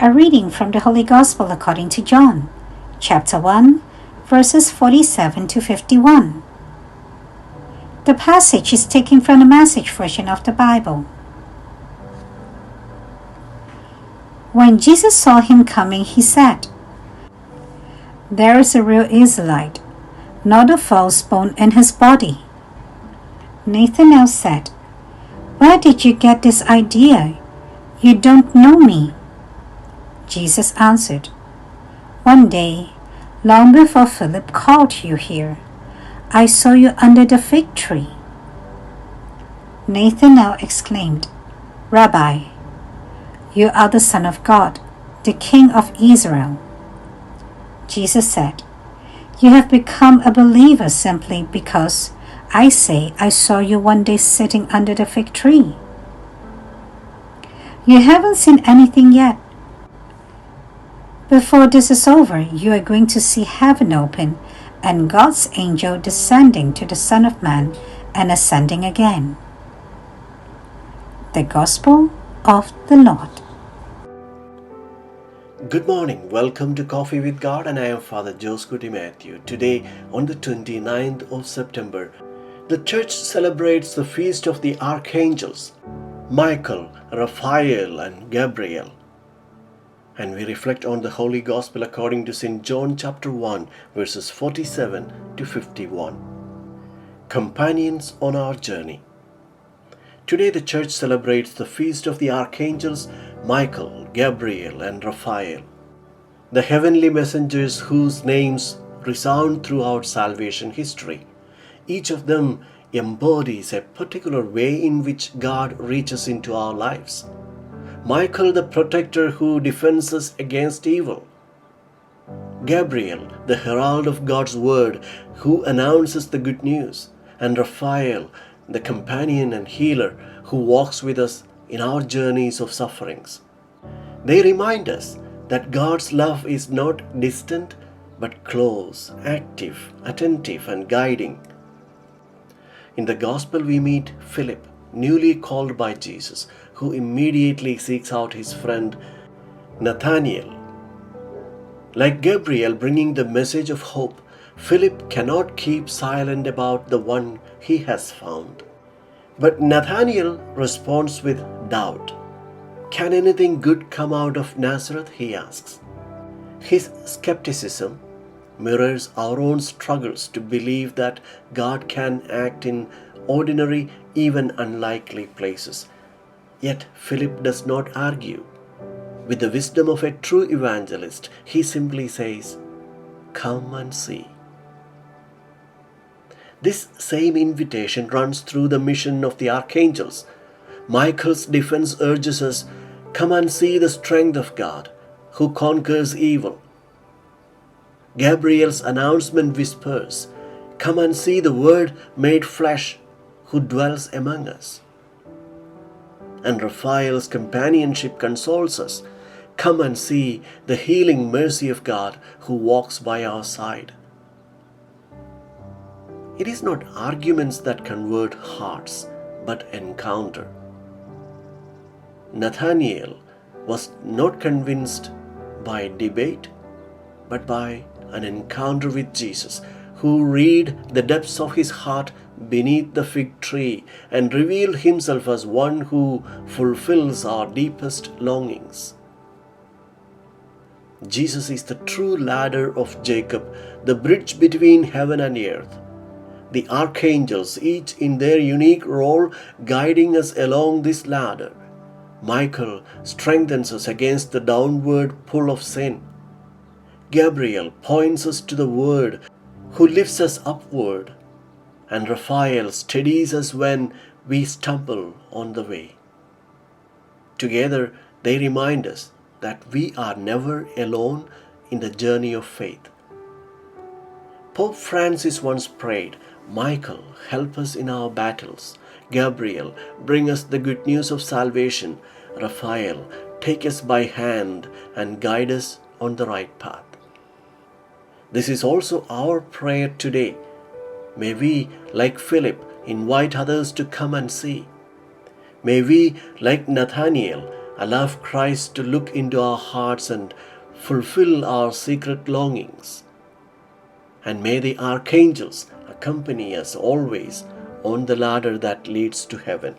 A reading from the Holy Gospel according to John, chapter 1, verses 47 to 51. The passage is taken from the Message version of the Bible. When Jesus saw him coming, he said, "There is a real Israelite, not a false bone in his body." Nathanael said, "Where did you get this idea? You don't know me." Jesus answered, "One day, long before Philip called you here, I saw you under the fig tree." Nathanael exclaimed, "Rabbi, you are the Son of God, the King of Israel." Jesus said, "You have become a believer simply because I say I saw you one day sitting under the fig tree. You haven't seen anything yet. Before this is over, you are going to see heaven open and God's angel descending to the Son of Man and ascending again." The Gospel of the Lord. Good morning. Welcome to Coffee with God, and I am Father Joseph Matthew. Today, on the 29th of September, the Church celebrates the feast of the Archangels Michael, Raphael, and Gabriel. And we reflect on the Holy Gospel according to St. John chapter 1, verses 47 to 51. Companions on our journey. Today the Church celebrates the feast of the Archangels Michael, Gabriel, and Raphael, the heavenly messengers whose names resound throughout salvation history. Each of them embodies a particular way in which God reaches into our lives. Michael, the protector who defends us against evil. Gabriel, the herald of God's word who announces the good news. And Raphael, the companion and healer who walks with us in our journeys of sufferings. They remind us that God's love is not distant but close, active, attentive, and guiding. In the Gospel we meet Philip, newly called by Jesus, who immediately seeks out his friend Nathanael. Like Gabriel bringing the message of hope, Philip cannot keep silent about the one he has found. But Nathanael responds with doubt. "Can anything good come out of Nazareth?" he asks. His skepticism mirrors our own struggles to believe that God can act in ordinary, even unlikely places. Yet Philip does not argue. With the wisdom of a true evangelist, he simply says, "Come and see." This same invitation runs through the mission of the archangels. Michael's defense urges us, "Come and see the strength of God, who conquers evil." Gabriel's announcement whispers, "Come and see the Word made flesh, who dwells among us." And Raphael's companionship consoles us, "Come and see the healing mercy of God who walks by our side." It is not arguments that convert hearts, but encounter. Nathanael was not convinced by debate, but by an encounter with Jesus, who read the depths of his heart beneath the fig tree and revealed himself as one who fulfills our deepest longings. Jesus is the true ladder of Jacob, the bridge between heaven and earth. The archangels, each in their unique role, guiding us along this ladder. Michael strengthens us against the downward pull of sin. Gabriel points us to the Word, who lifts us upward. And Raphael steadies us when we stumble on the way. Together, they remind us that we are never alone in the journey of faith. Pope Francis once prayed, "Michael, help us in our battles. Gabriel, bring us the good news of salvation. Raphael, take us by hand and guide us on the right path." This is also our prayer today. May we, like Philip, invite others to come and see. May we, like Nathanael, Allow Christ to look into our hearts and fulfill our secret longings. And may the archangels accompany us always on the ladder that leads to heaven.